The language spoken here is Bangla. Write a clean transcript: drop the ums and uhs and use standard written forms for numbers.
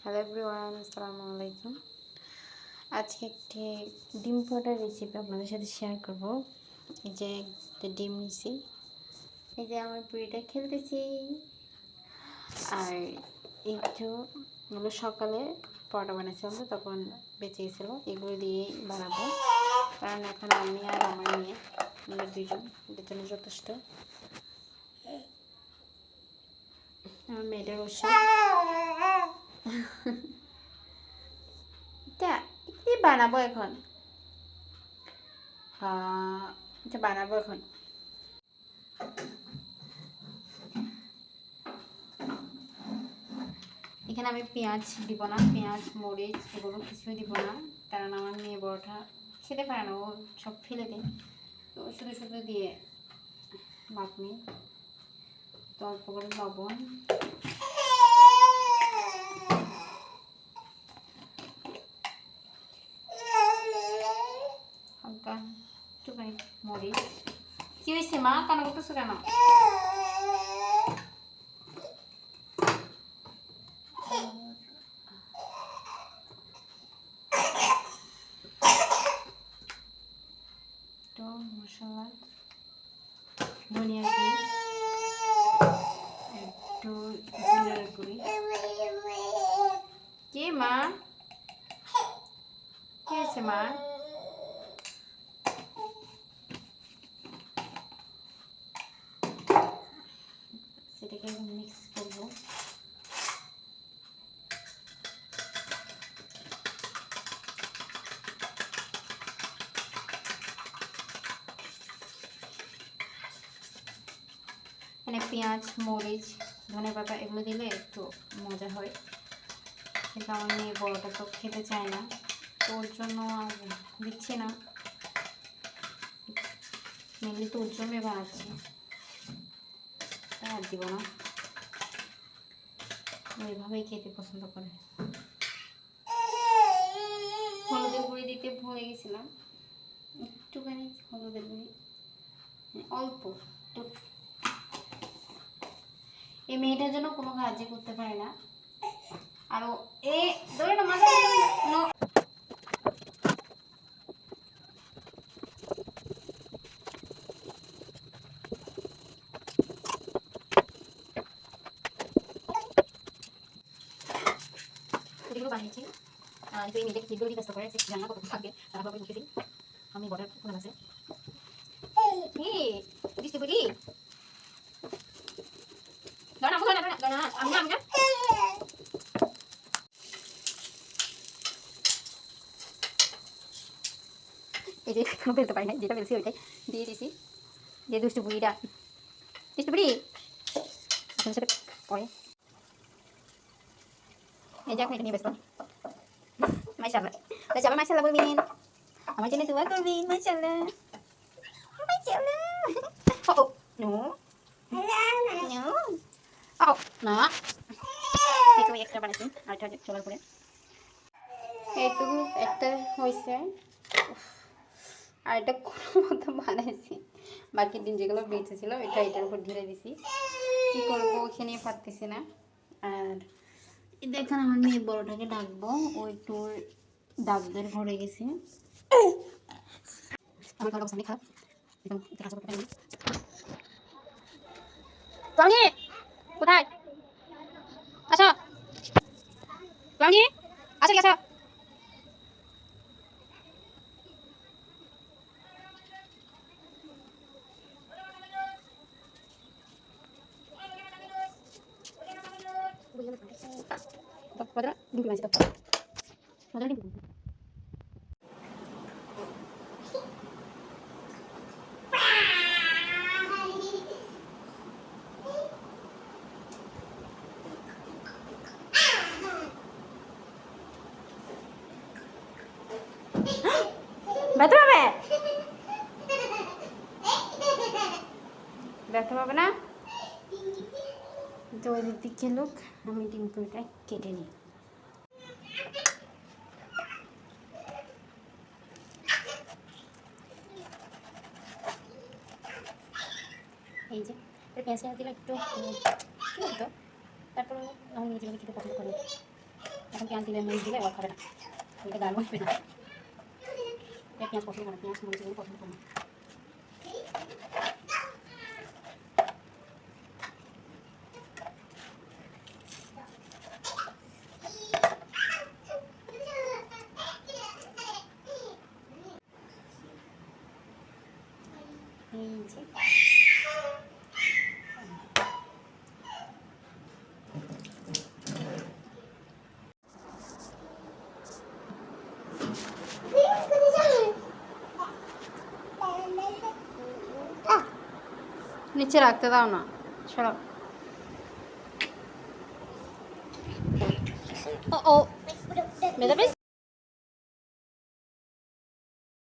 হ্যালো এভরিওয়ান, আসসালামু আলাইকুম। আজকে একটি ডিম পোড়ার রেসিপি আপনাদের সাথে শেয়ার করব। এই যে একটা ডিম নিছি, এই যে আমার বুড়িটা খেলতেছি। আর একটু হলো সকালে পরোটা বানাচ্ছিলাম, তো তখন বেঁচে গেছিলো, এগুলো দিয়েই বানাবো। কারণ এখন আমি আর আমার মেয়ে, আমরা দুজন, এটার জন্য যথেষ্ট। আমার মেয়েটার ওষুধ এটা কি বানাবো এখন? এটা বানাবো এখন। এখানে আমি পেঁয়াজ দিব না, পেঁয়াজ মরিচ এগুলো কিছুই দিব না, কারণ আমার মেয়ে বড়টা খেতে পারে না, ও সব ফেলে দেয়। তো শুধু শুধু দিয়ে লাভ নেই। তো অল্প করে লবণ, হালকা একটুখানি মরিচ। কি হয়েছে মা, কান্না করতেছো কেন? একটু মশলা, ধনিয়া গুঁড়ি, একটু জিরার গুঁড়ি। কি মা, কি হয়েছে মা? সেটাকে মিক্স করবো। মানে পেঁয়াজ মরিচ ধনেপাতা এগুলো দিলে একটু মজা হয়, কিন্তু আমার মেয়ে বড়টা তো খেতে চায় না, তো ওর জন্য আর দিচ্ছি না। মেনলি তো ওর জন্যই বানাচ্ছি, তাই আর দিব না। ওইভাবেই খেতে পছন্দ করে। হলুদের গুঁড়ি দিতে ভুলে গেছিলাম, একটুখানি হলুদের গুঁড়ি, অল্প একটু। এই মেয়েটার জন্য কোনো কাজই করতে পারে না। আরো এ ধরে না মাঝে এগুলো বানিয়েছি। এই মেয়েটাকে কি দড়ি ব্যস্ত করে জানা কত থাকবে, তারপর আমি ঢুকেছি। আমি বর্ডার কোন আছে কি দিচ্ছি বলি দাঁড়া বলো না দাঁড়া আমি না এই যে এখনো ফেলতে পারি না, যেটা ফেলছি ওইটাই দিয়ে দিয়েছি। যে দুষ্টু বুড়িটা, দুষ্টু বুড়ি আপনার সাথে পরে এই যে এখন এটা নিয়ে ব্যস্ত। মাশাআল্লাহ, তো সবাই মাশাআল্লাহ বলবেন, আমার জন্য দোয়া করবেন। মাশাআল্লাহ মাশাআল্লাহ। ও নো নো ও না, একটু এক্সট্রা বানাইছি আর এটা চলার পরে এইটুকু একটা হয়েছে। আর এটা কোনো মতো বানাইছি, বাকি দিন যেগুলো বেঁচে ছিল এটা এটার উপর ঢেলে দিছি। কী করবো ওখানে পারতেছি না। আর দেখেন আমার মেয়ে বড়টাকে ডাকবো, ও একটু ডাকদের ঘরে গেছে। আমার খাওয়ার অবস্থা খারাপ, একদম কাঁচা করতে পারিনি। টনি কোথায় আসো, টনি আসো কি আসো। ডিম আছে তো মজা ডিম ব্যথা পাবে, ব্যথা পাবে না তো ওই দিক থেকে লোক। আমি ডিম পুরিটা কেটে নিই। এই যে পেঁয়াজ দিলে একটু হতো, তারপর আমি নিজে খেতে পছন্দ করি। এখন পেঁয়াজ দিলে মরিচ দিলে ও খাবে না, ওইটা গাল বসবে না। পেঁয়াজ পছন্দ করে, পেঁয়াজ মরিচ এগুলো পছন্দ করে না। এই যে নিচে রাখতে দাও না, সরো। ও ও মেজাবিস